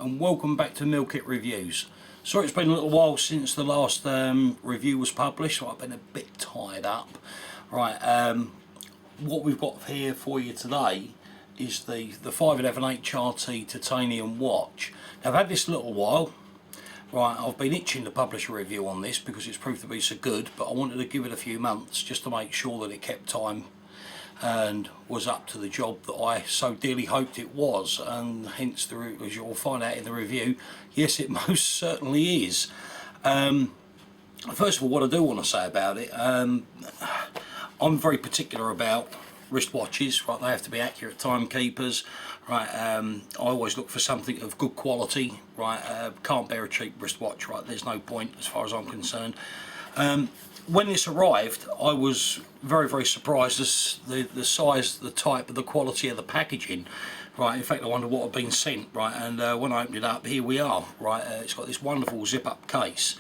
and welcome back to Meal Kit Reviews. Sorry it's been a little while since the last review was published. I've been a bit tied up. Right, what we've got here for you today is the 511 HRT Titanium Watch. Now, I've had this a little while. Right, I've been itching to publish a review on this because it's proved to be so good, but I wanted to give it a few months just to make sure that it kept time and was up to the job that I so dearly hoped it was, and hence, as you'll find out in the review, yes, it most certainly is. First of all, what I do want to say about it, I'm very particular about wristwatches. Right, they have to be accurate timekeepers. Right, I always look for something of good quality. Right, can't bear a cheap wristwatch. Right, there's no point as far as I'm concerned. When this arrived, I was very surprised as the size, the type, the quality of the packaging. Right, in fact I wondered what had been sent. Right, and when I opened it up, here we are. Right, it's got this wonderful zip-up case.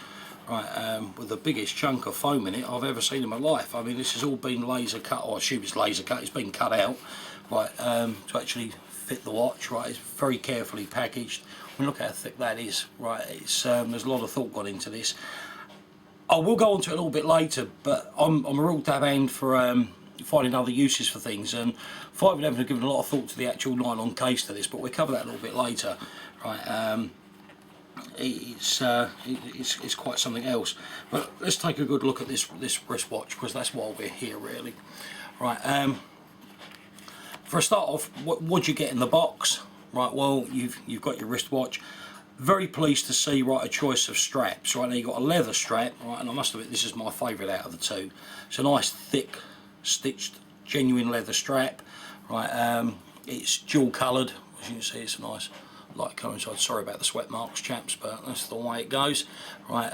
Right, with the biggest chunk of foam in it I've ever seen in my life. I mean, this has all been laser cut, or I assume it's laser cut. It's been cut out, right, to actually fit the watch. Right, it's very carefully packaged. I mean, look how thick that is. Right, it's there's a lot of thought gone into this. I will go on to it a little bit later, but I'm a real dab hand for finding other uses for things, and 511 have given a lot of thought to the actual nylon case to this, but we'll cover that a little bit later. Right, it's quite something else. But let's take a good look at this wristwatch, because that's why we're here really. Right, for a start off, what do you get in the box? Right, well, you've got your wristwatch. Very pleased to see, right, a choice of straps. Right, now you've got a leather strap, right, and I must admit this is my favourite out of the two. It's a nice thick stitched genuine leather strap. Right, it's dual coloured, as you can see. It's a nice light coincide. Sorry about the sweat marks, chaps, but that's the way it goes. Right,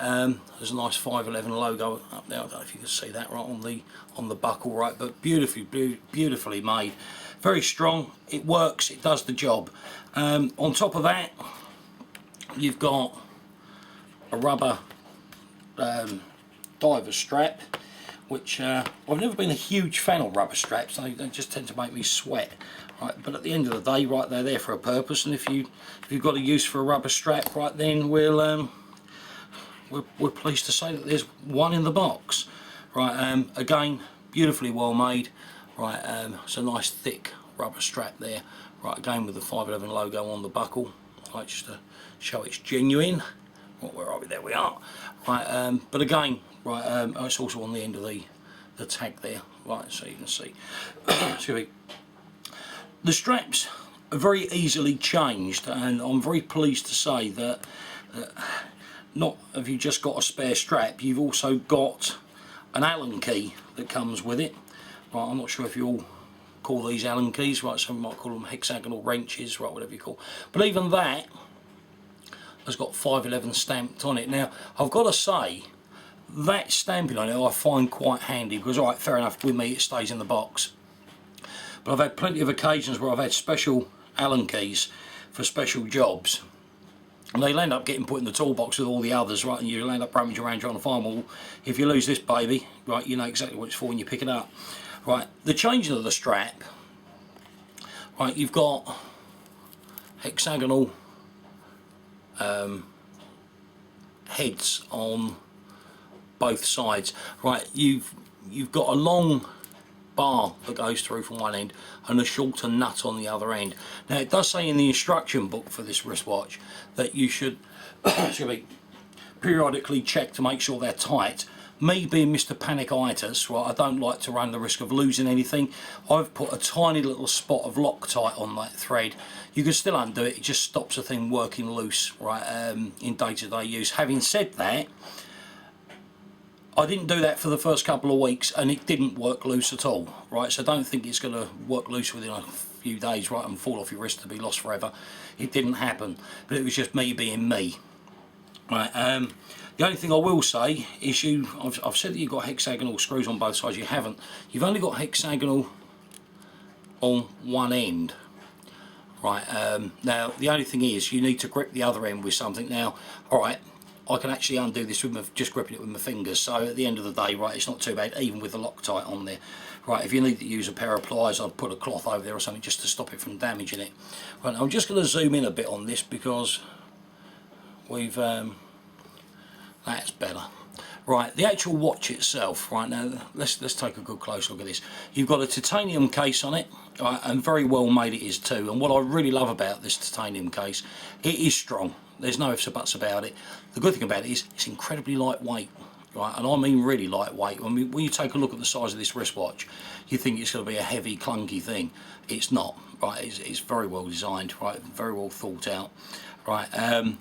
there's a nice 511 logo up there. I don't know if you can see that right on the buckle. Right, but beautifully made, very strong. It works, it does the job. On top of that, you've got a rubber diver strap, which I've never been a huge fan of rubber straps. They just tend to make me sweat. Right, but at the end of the day, right, they're there for a purpose, and if you've got a use for a rubber strap, right, then we're pleased to say that there's one in the box. Right, again, beautifully well made. Right, it's a nice thick rubber strap there. Right, again with the 511 logo on the buckle. Right, just to show it's genuine. Well, where are we? There we are. Right, but again, right, it's also on the end of the tag there. Right, so you can see. Excuse me. The straps are very easily changed, and I'm very pleased to say that not have you just got a spare strap, you've also got an Allen key that comes with it. Right, I'm not sure if you all call these Allen keys, right, some might call them hexagonal wrenches, right, whatever you call. But even that has got 511 stamped on it. Now, I've got to say, that stamping on it I find quite handy, because, alright, fair enough, with me it stays in the box. But I've had plenty of occasions where I've had special Allen keys for special jobs, and they'll end up getting put in the toolbox with all the others, right, and you'll end up rummaging around trying to find them all. If you lose this baby, right, you know exactly what it's for when you pick it up. Right, the changing of the strap, right, you've got hexagonal heads on both sides. Right, you've got a long bar that goes through from one end and a shorter nut on the other end. Now, it does say in the instruction book for this wristwatch that you should periodically check to make sure they're tight. Me being Mr. Panic-itis, right, I don't like to run the risk of losing anything. I've put a tiny little spot of Loctite on that thread. You can still undo it, it just stops the thing working loose, right, in day-to-day use. Having said that, I didn't do that for the first couple of weeks, and it didn't work loose at all, right, so don't think it's going to work loose within a few days, right, and fall off your wrist to be lost forever. It didn't happen, but it was just me being me. Right, the only thing I will say is I've said that you've got hexagonal screws on both sides. You haven't. You've only got hexagonal on one end. Right, now the only thing is you need to grip the other end with something. Now, alright, I can actually undo this with just gripping it with my fingers, so at the end of the day, right, it's not too bad, even with the Loctite on there. Right, if you need to use a pair of pliers, I'll put a cloth over there or something just to stop it from damaging it. Right, I'm just going to zoom in a bit on this because we've that's better. Right, the actual watch itself, right now, let's take a good close look at this. You've got a titanium case on it, right, and very well made it is too. And what I really love about this titanium case, it is strong. There's no ifs or buts about it. The good thing about it is it's incredibly lightweight, right, and I mean really lightweight. I mean, when you take a look at the size of this wristwatch, you think it's going to be a heavy, clunky thing. It's not, right? It's very well designed, right, very well thought out, right.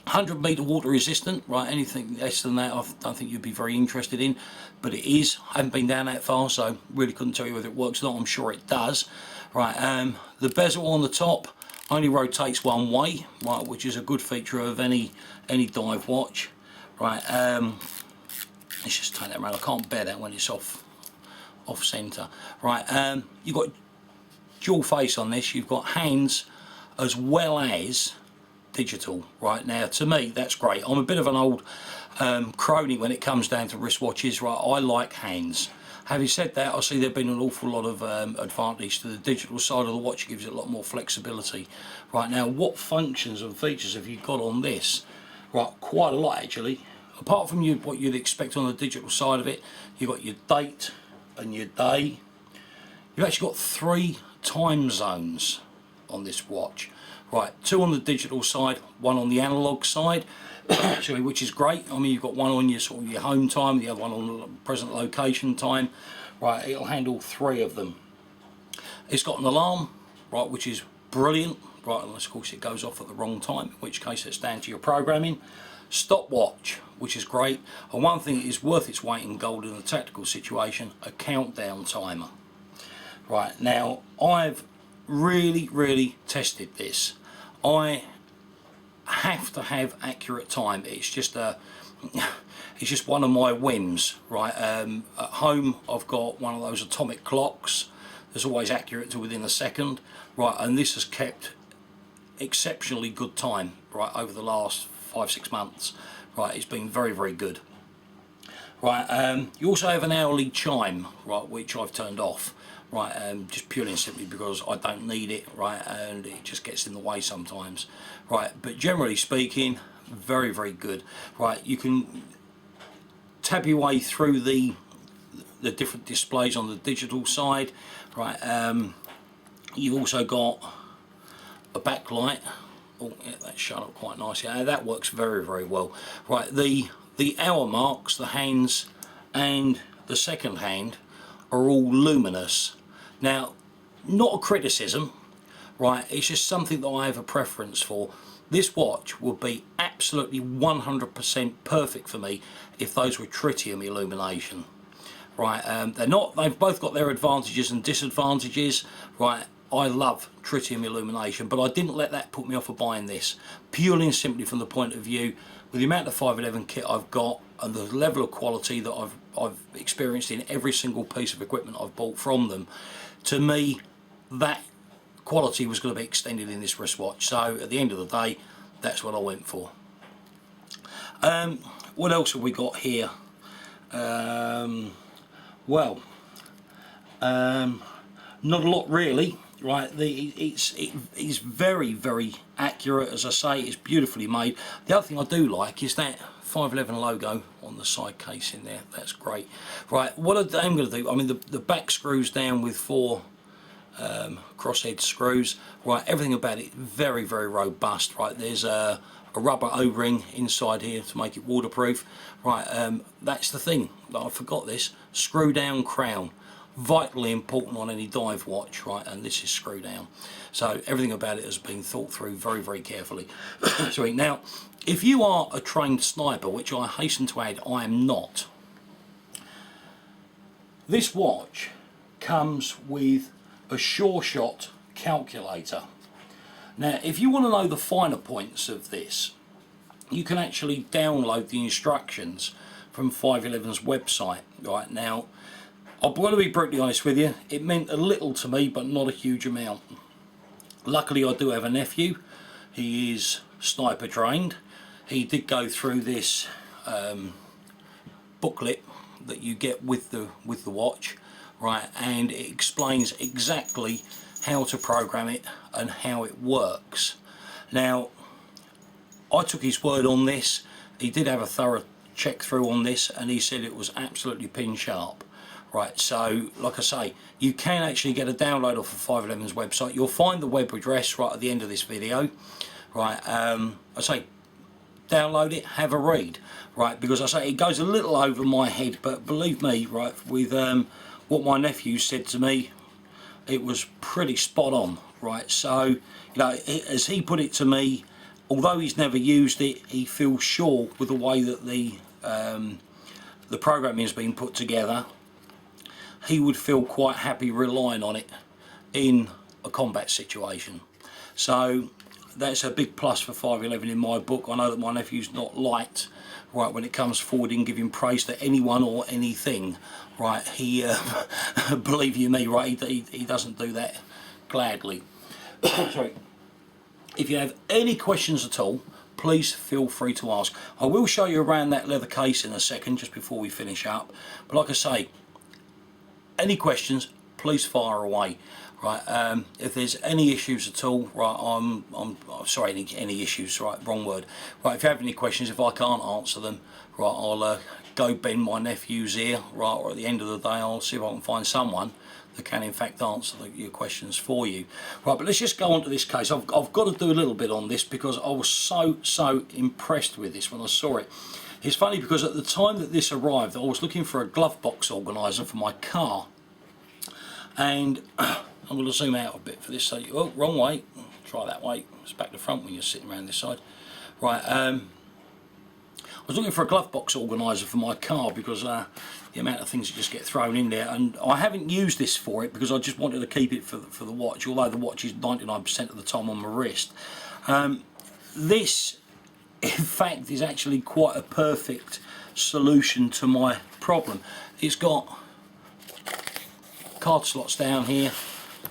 100-meter water resistant, right? Anything less than that I don't think you'd be very interested in, but it is. I haven't been down that far, so really couldn't tell you whether it works or not. I'm sure it does, right. The bezel on the top only rotates one way, right, which is a good feature of any dive watch, right. Let's just take that around. I can't bear that when it's off center, right. You've got dual face on this. You've got hands as well as digital. Right, now to me that's great. I'm a bit of an old crony when it comes down to wristwatches, right. I like hands. Having said that, I see there's been an awful lot of advantage to the digital side of the watch. It gives it a lot more flexibility. Right, now what functions and features have you got on this? Right, quite a lot actually. Apart from what you'd expect on the digital side of it, you've got your date and your day. You've actually got 3 time zones on this watch. Right, 2 on the digital side, 1 on the analog side, which is great. I mean, you've got one on your sort of your home time, the other one on the present location time. Right, it'll handle 3 of them. It's got an alarm, right, which is brilliant. Right, unless of course it goes off at the wrong time, in which case it's down to your programming. Stopwatch, which is great. And one thing that is worth its weight in gold in a tactical situation, a countdown timer. Right, now I've really tested this. I have to have accurate time. It's just one of my whims, right. At home I've got one of those atomic clocks that's always accurate to within a second, right, and this has kept exceptionally good time, right, over the last 5-6 months, right. It's been very good, right. You also have an hourly chime, right, which I've turned off, right, just purely and simply because I don't need it, right, and it just gets in the way sometimes, right. But generally speaking, very good, right. You can tab your way through the different displays on the digital side, right. You've also got a backlight. Oh yeah, that's shut up quite nicely. That works very well, right. The hour marks, the hands and the second hand are all luminous. Now, not a criticism, right, it's just something that I have a preference for. This watch would be absolutely 100% perfect for me if those were tritium illumination, right. They've both got their advantages and disadvantages, right. I love tritium illumination, but I didn't let that put me off of buying this, purely and simply from the point of view, with the amount of 511 kit I've got and the level of quality that I've experienced in every single piece of equipment I've bought from them. To me, that quality was going to be extended in this wristwatch, so at the end of the day, that's what I went for. What else have we got here? Well, not a lot really, right. It's very accurate, as I say. It's beautifully made. The other thing I do like is that 511 logo on the side case in there. That's great, right. What I'm going to do, I mean, the back screws down with 4 crosshead screws, right. Everything about it very robust, right. There's a rubber O-ring inside here to make it waterproof, right. That's the thing, I forgot this, screw down crown, vitally important on any dive watch, right, and this is screw down, so everything about it has been thought through very carefully. So now, if you are a trained sniper, which I hasten to add I am not, this watch comes with a sure shot calculator. Now, if you want to know the finer points of this, you can actually download the instructions from 511's website. Right, now, I'm going to be brutally honest with you, it meant a little to me, but not a huge amount. Luckily, I do have a nephew. He is sniper trained. He did go through this booklet that you get with the watch, right, and it explains exactly how to program it and how it works. Now, I took his word on this. He did have a thorough check through on this, and he said it was absolutely pin sharp. Right, so like I say, you can actually get a download off of 511's website. You'll find the web address right at the end of this video. Right, I say download it, have a read. Right, because I say it goes a little over my head, but believe me, right, with what my nephew said to me, it was pretty spot on. Right, so you know, as he put it to me, although he's never used it, he feels sure with the way that the programming has been put together, he would feel quite happy relying on it in a combat situation. So that's a big plus for 511 in my book. I know that my nephew's not liked, right, when it comes forward in giving praise to anyone or anything. Right, he believe you me, right, he doesn't do that gladly. Sorry. If you have any questions at all, please feel free to ask. I will show you around that leather case in a second, just before we finish up. But like I say, any questions, please fire away. Right, if there's any issues at all, right, I'm sorry, any issues, right, wrong word. Right, if you have any questions, if I can't answer them, right, I'll go bend my nephew's ear, right, or at the end of the day, I'll see if I can find someone that can in fact answer your questions for you. Right, but let's just go on to this case. I've got to do a little bit on this because I was so impressed with this when I saw it. It's funny because at the time that this arrived, I was looking for a glove box organiser for my car, and I'm going to zoom out a bit for this. So, oh, wrong way. Try that way. It's back to front when you're sitting around this side. Right. I was looking for a glove box organiser for my car because the amount of things that just get thrown in there, and I haven't used this for it because I just wanted to keep it for the watch. Although the watch is 99% of the time on my wrist. This, in fact, is actually quite a perfect solution to my problem. It's got card slots down here.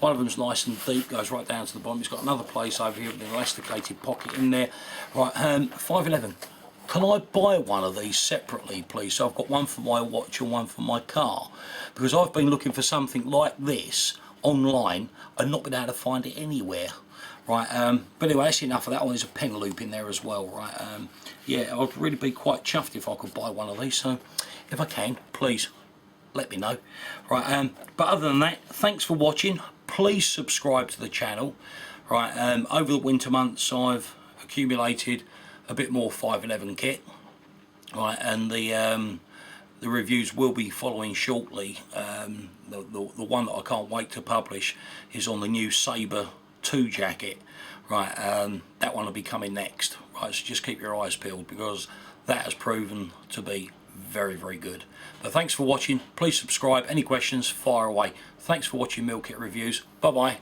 One of them's nice and deep, goes right down to the bottom. It's got another place over here with an elasticated pocket in there. Right, 511. Can I buy one of these separately, please? So I've got one for my watch and one for my car, because I've been looking for something like this online and not been able to find it anywhere. Right, but anyway, that's enough of that. Oh, there's a pen loop in there as well, right? Yeah, I'd really be quite chuffed if I could buy one of these. So if I can, please let me know. Right, but other than that, thanks for watching. Please subscribe to the channel. Right, over the winter months, I've accumulated a bit more 511 kit. Right, and the reviews will be following shortly. The one that I can't wait to publish is on the new Sabre 2 jacket. Right, that one will be coming next. Right, so just keep your eyes peeled because that has proven to be very good. But thanks for watching. Please subscribe. Any questions, fire away. Thanks for watching Meal Kit Reviews. Bye bye.